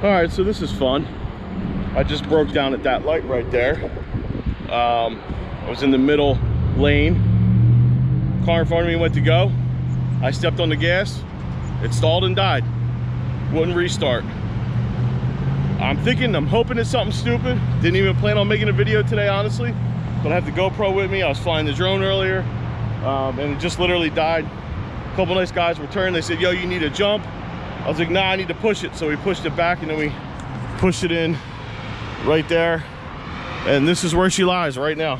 All right, so this is fun. I just broke down at that light right there. I was in the middle lane. Car in front of me went to go. I stepped on the gas. It stalled and died. Wouldn't restart. I'm hoping it's something stupid. Didn't even plan on making a video today, honestly. But I have the GoPro with me. I was flying the drone earlier, and it just literally died. A couple nice guys returned. They said, yo, you need to jump. I was like, nah, I need to push it. So we pushed it back, and then we pushed it in right there. And this is where she lies right now.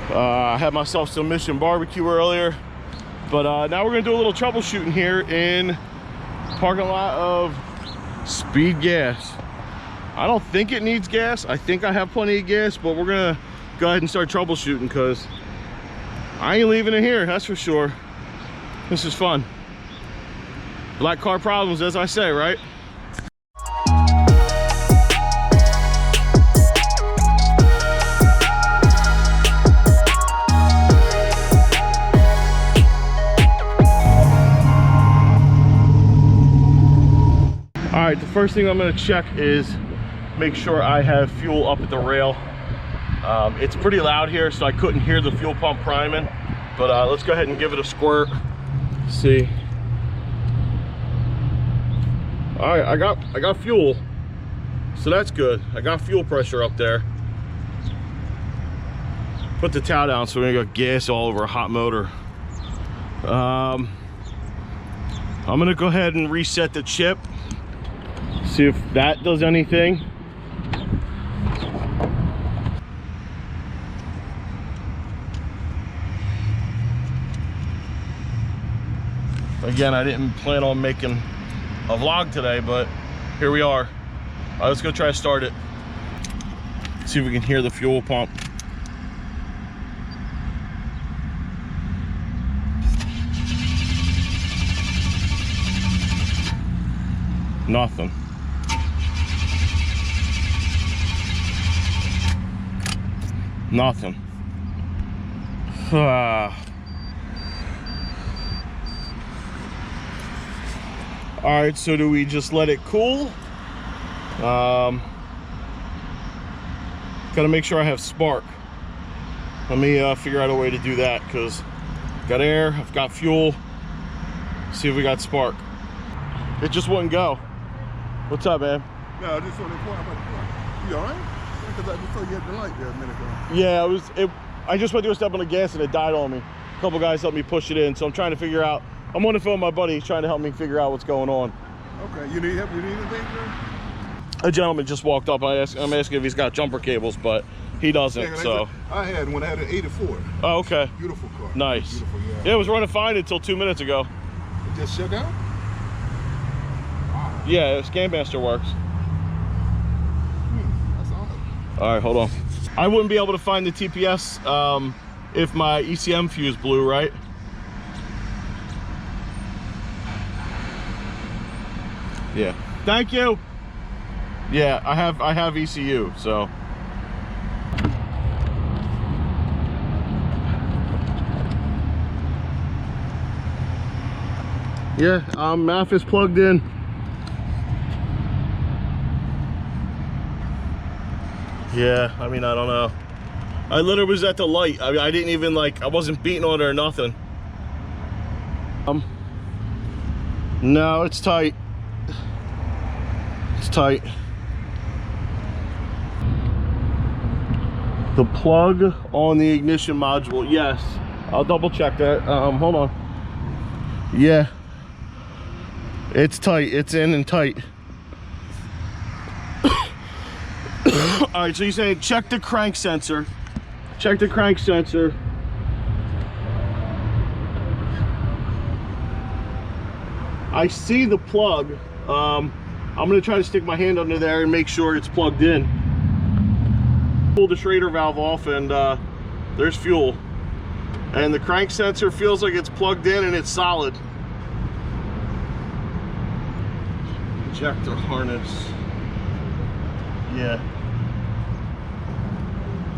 I had myself some Mission barbecue earlier, but now we're gonna do a little troubleshooting here in parking lot of Speed Gas. I don't think it needs gas. I think I have plenty of gas, but we're gonna go ahead and start troubleshooting because I ain't leaving it here, that's for sure. This is fun. Black car problems, as I say, right? All right, the first thing I'm gonna check is make sure I have fuel up at the rail. It's pretty loud here, so I couldn't hear the fuel pump priming, but let's go ahead and give it a squirt. See. All right, I got fuel, so that's good. I got fuel pressure up there. Put the towel down so we don't got gas all over a hot motor. I'm gonna go ahead and reset the chip. See if that does anything. Again, I didn't plan on making a vlog today, but here we are. All right, let's go try to start it. See if we can hear the fuel pump. Nothing. Nothing. All right, so do we just let it cool? Gotta make sure I have spark. Let me figure out a way to do that, because got air, I've got fuel. See if we got spark. It just wouldn't go. What's up, man? No, I just saw the point. I'm like, you all right? Because I just saw you had the light there a minute ago. Yeah, I just went to a step on the gas and it died on me. A couple guys helped me push it in, so I'm trying to figure out. I'm on the phone with my buddy. He's trying to help me figure out what's going on. Okay, you need help? You need anything, sir? A gentleman just walked up. I'm asking if he's got jumper cables, but he doesn't. Yeah, so I had one. I had an 84. Oh, okay. Beautiful car. Nice. Beautiful, yeah. Yeah, it was running fine until 2 minutes ago. It just shut down? Wow. Yeah, ScanMaster works. That's odd. All right, hold on. I wouldn't be able to find the TPS if my ECM fuse blew, right? Yeah. Thank you. Yeah, I have ECU, so. Yeah, MAF is plugged in. Yeah, I mean, I don't know. I literally was at the light. I mean, I didn't even I wasn't beating on it or nothing. No, it's tight. It's tight. The plug on the ignition module, yes. I'll double check that. Hold on. Yeah. It's tight. It's in and tight. All right, so you're saying check the crank sensor. Check the crank sensor. I see the plug. I'm gonna try to stick my hand under there and make sure it's plugged in. Pull the Schrader valve off and there's fuel. And the crank sensor feels like it's plugged in and it's solid. Ejector harness. Yeah.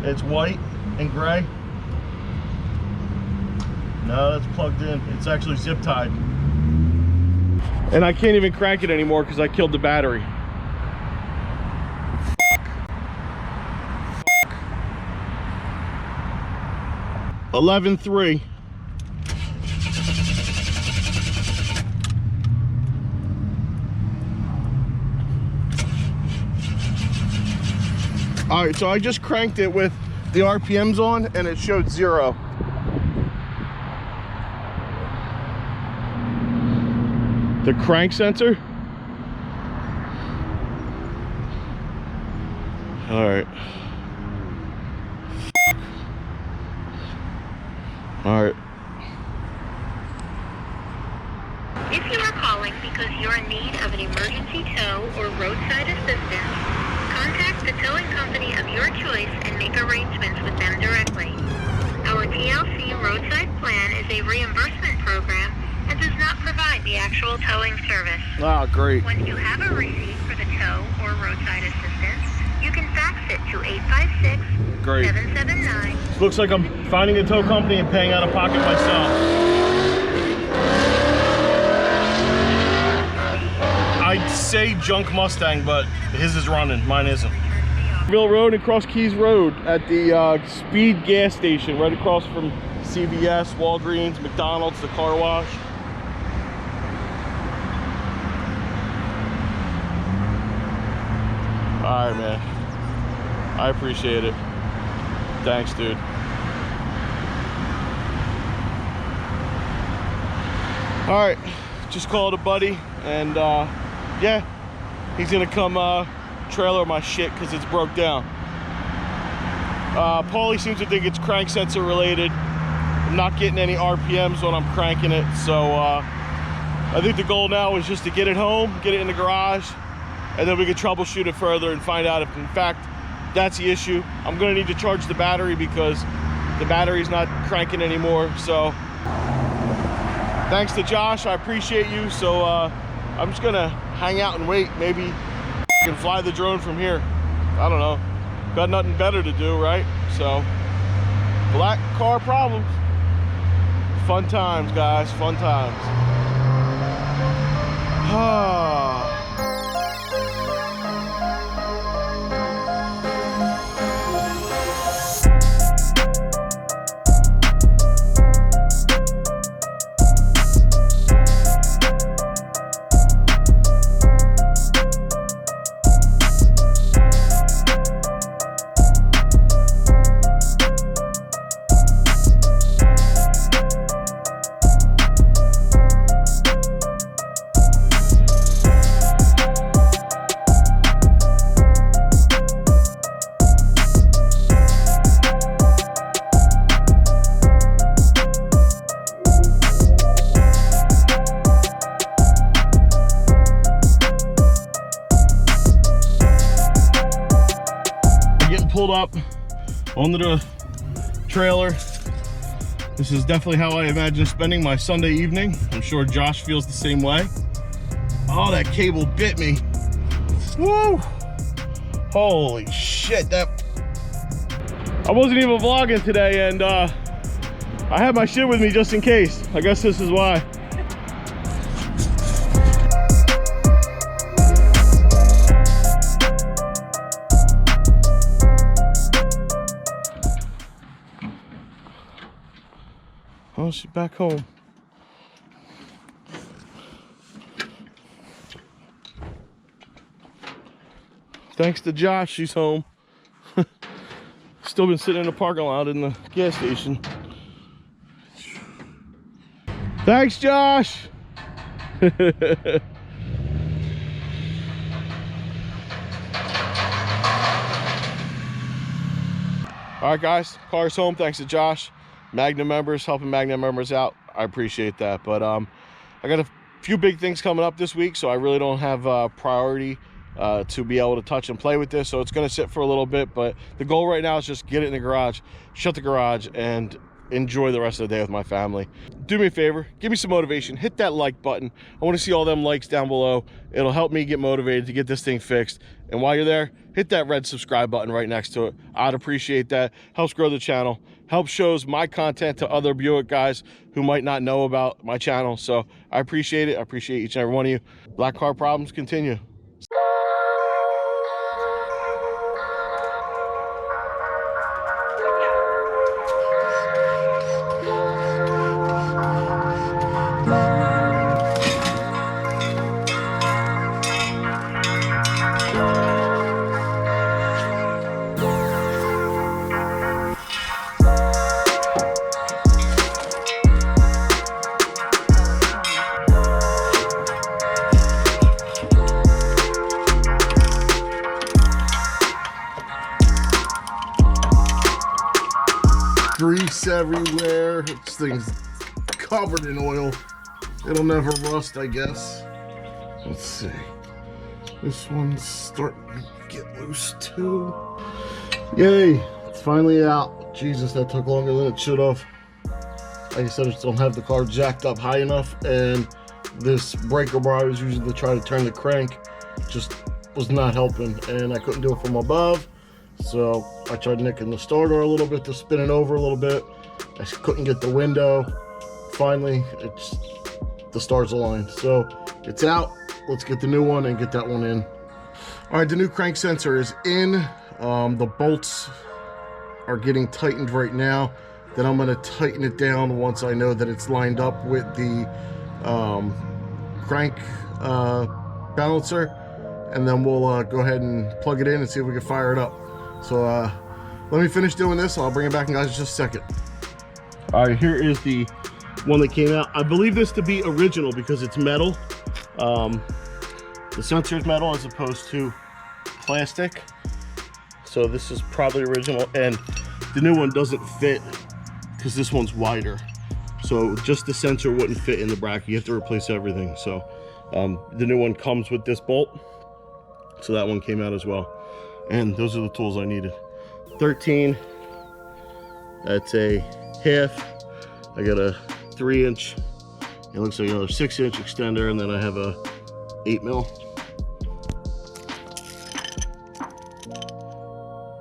It's white and gray. No, that's plugged in. It's actually zip tied. And I can't even crank it anymore because I killed the battery. 11.3. All right, so I just cranked it with the RPMs on and it showed 0. The crank sensor. All right. All right. If you are calling because you're in need of an emergency tow or roadside assistance, contact the towing company of your choice and make arrangements with them directly. Our TLC roadside plan is a reimbursement program and does not provide the actual towing service. Ah, great. Once you have a receipt for the tow or roadside assistance, you can fax it to 856-779. Looks like I'm finding a tow company and paying out of pocket myself. I'd say junk Mustang, but his is running, mine isn't. Ville Road and Cross Keys Road at the Speed gas station, right across from CVS, Walgreens, McDonald's, the car wash. All right, man. I appreciate it. Thanks, dude. All right, just called a buddy, and yeah, he's gonna come trailer my shit because it's broke down. Paulie seems to think it's crank sensor related. I'm not getting any RPMs when I'm cranking it, so I think the goal now is just to get it home, get it in the garage, and then we can troubleshoot it further and find out if in fact that's the issue. I'm gonna need to charge the battery because the battery's not cranking anymore. So thanks to Josh, I appreciate you. So I'm just gonna hang out and wait. Maybe I can fly the drone from here. I don't know, got nothing better to do, right? So black car problems. Fun times, guys, fun times. Pulled up onto the trailer. This is definitely how I imagine spending my Sunday evening. I'm sure Josh feels the same way. Oh, that cable bit me. Woo! Holy shit, that... I wasn't even vlogging today, and I had my shit with me just in case. I guess this is why. Oh, she's back home. Thanks to Josh, she's home. Still been sitting in the parking lot in the gas station. Thanks, Josh. All right, guys, car's home. Thanks to Josh. Magnum members, helping Magnum members out, I appreciate that. But I got a few big things coming up this week, so I really don't have priority to be able to touch and play with this, so it's going to sit for a little bit. But the goal right now is just get it in the garage, shut the garage, and enjoy the rest of the day with my family. Do me a favor, give me some motivation, hit that like button. I want to see all them likes down below. It'll help me get motivated to get this thing fixed. And while you're there, hit that red subscribe button right next to it. I'd appreciate that. Helps grow the channel, helps shows my content to other Buick guys who might not know about my channel. So I appreciate it. I appreciate each and every one of you. Black car problems continue. everywhere. This thing's covered in oil. It'll never rust, I guess. Let's see. This one's starting to get loose too. Yay, it's finally out. Jesus, that took longer than it should have. Like I said, I just don't have the car jacked up high enough, and this breaker bar I was using to try to turn the crank just was not helping, and I couldn't do it from above. So I tried nicking the starter a little bit to spin it over a little bit. I couldn't get the window. Finally, the stars aligned. So it's out. Let's get the new one and get that one in. All right, the new crank sensor is in. The bolts are getting tightened right now. Then I'm gonna tighten it down once I know that it's lined up with the crank balancer. And then we'll go ahead and plug it in and see if we can fire it up. So let me finish doing this. I'll bring it back in guys in just a second. All right, here is the one that came out. I believe this to be original because it's metal. The sensor is metal as opposed to plastic. So this is probably original, and the new one doesn't fit because this one's wider. So just the sensor wouldn't fit in the bracket. You have to replace everything. So the new one comes with this bolt. So that one came out as well. And those are the tools I needed. 13, that's a half. I got a 3-inch, it looks like another 6-inch extender, and then I have a 8mm.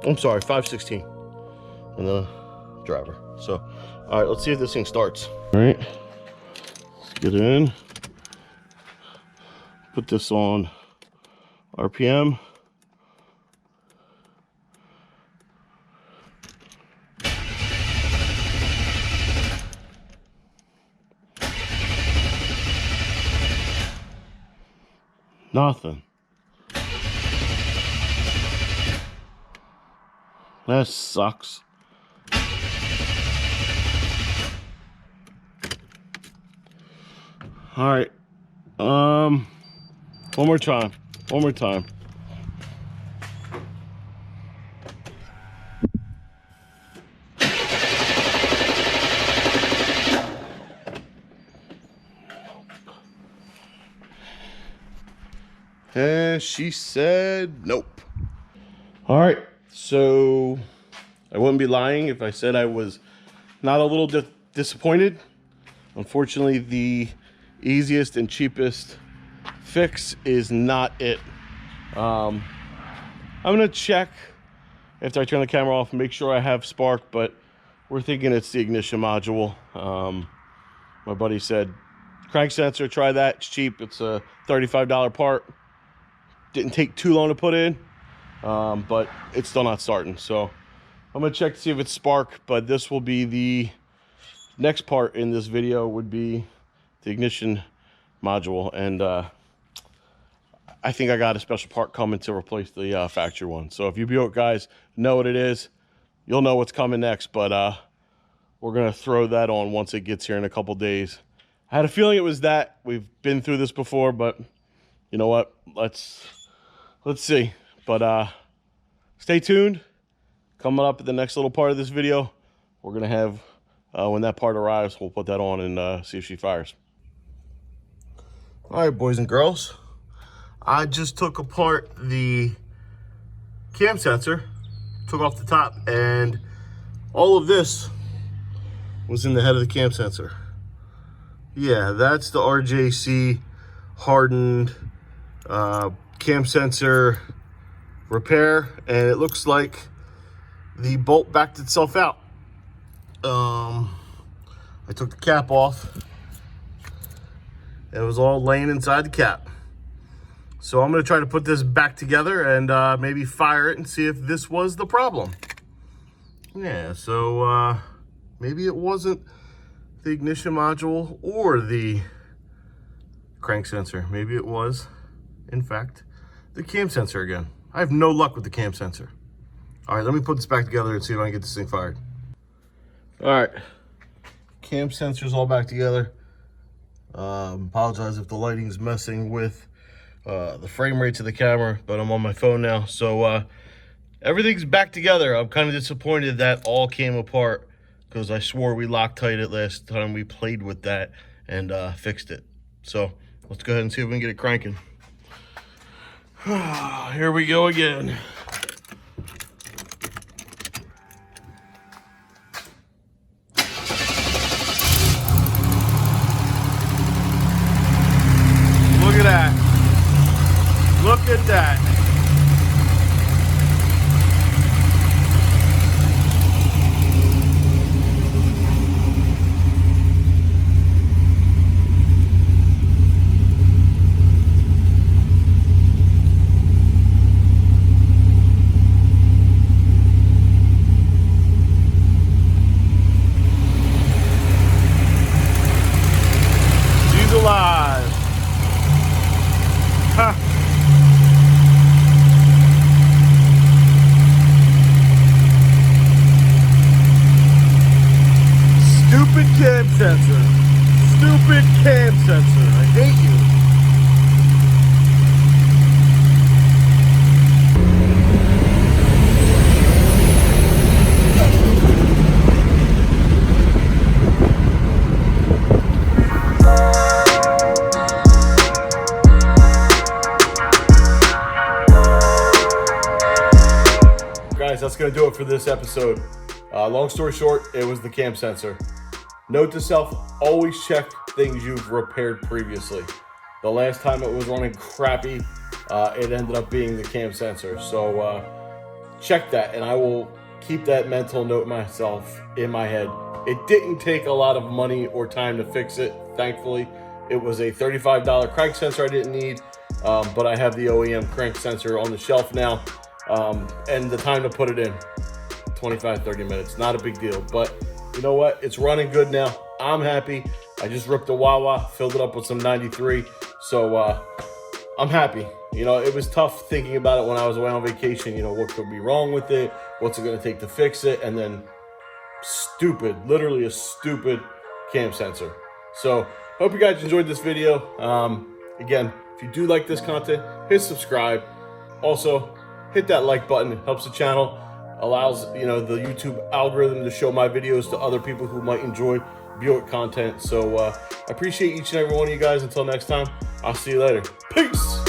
I'm sorry, 5/16, and the driver. So, all right, let's see if this thing starts. All right, let's get it in. Put this on RPM. Nothing. That sucks. All right. One more time. One more time. And she said nope. All right, so I wouldn't be lying if I said I was not a little disappointed. Unfortunately, the easiest and cheapest fix is not it. I'm gonna check after I turn the camera off and make sure I have spark, but we're thinking it's the ignition module. My buddy said, crank sensor, try that, it's cheap, it's a $35 part. Didn't take too long to put in, but it's still not starting. So I'm gonna check to see if it's spark, but this will be the next part in this video would be the ignition module. And I think I got a special part coming to replace the factory one. So if you Buick guys know what it is, you'll know what's coming next, but we're gonna throw that on once it gets here in a couple days. I had a feeling it was that. We've been through this before, but you know what? Let's see. But stay tuned. Coming up at the next little part of this video, we're gonna have when that part arrives, we'll put that on and see if she fires. All right, boys and girls, I just took apart the cam sensor, took off the top, and all of this was in the head of the cam sensor. Yeah, that's the RJC hardened cam sensor repair, and it looks like the bolt backed itself out. I took the cap off. It was all laying inside the cap. So I'm gonna try to put this back together and maybe fire it and see if this was the problem. Yeah, so maybe it wasn't the ignition module or the crank sensor. Maybe it was, in fact, the cam sensor again. I have no luck with the cam sensor. All right, let me put this back together and see if I can get this thing fired. All right, cam sensor's all back together. Apologize if the lighting's messing with the frame rates of the camera, but I'm on my phone now. So everything's back together. I'm kind of disappointed that all came apart because I swore we Loctite it last time we played with that and fixed it. So let's go ahead and see if we can get it cranking. Here we go again. Look at that. Look at that. She's alive. Ha. Stupid cam sensor. Stupid cam sensor. I hate you. Guys, that's going to do it for this episode. Long story short, it was the cam sensor. Note to self, always check things you've repaired previously. The last time it was running crappy, it ended up being the cam sensor. So check that, and I will keep that mental note myself in my head. It didn't take a lot of money or time to fix it, thankfully. It was a $35 crank sensor I didn't need, but I have the OEM crank sensor on the shelf now. And the time to put it in, 25-30 minutes, not a big deal. But you know what, it's running good now. I'm happy. I just ripped a Wawa, filled it up with some 93, so I'm happy. You know, it was tough thinking about it when I was away on vacation. You know, what could be wrong with it, what's it going to take to fix it, and then stupid, literally a stupid cam sensor. So hope you guys enjoyed this video. Again, if you do like this content, hit subscribe. Also, hit that like button. It helps the channel, allows the YouTube algorithm to show my videos to other people who might enjoy Buick content. So I appreciate each and every one of you guys. Until next time, I'll see you later. Peace.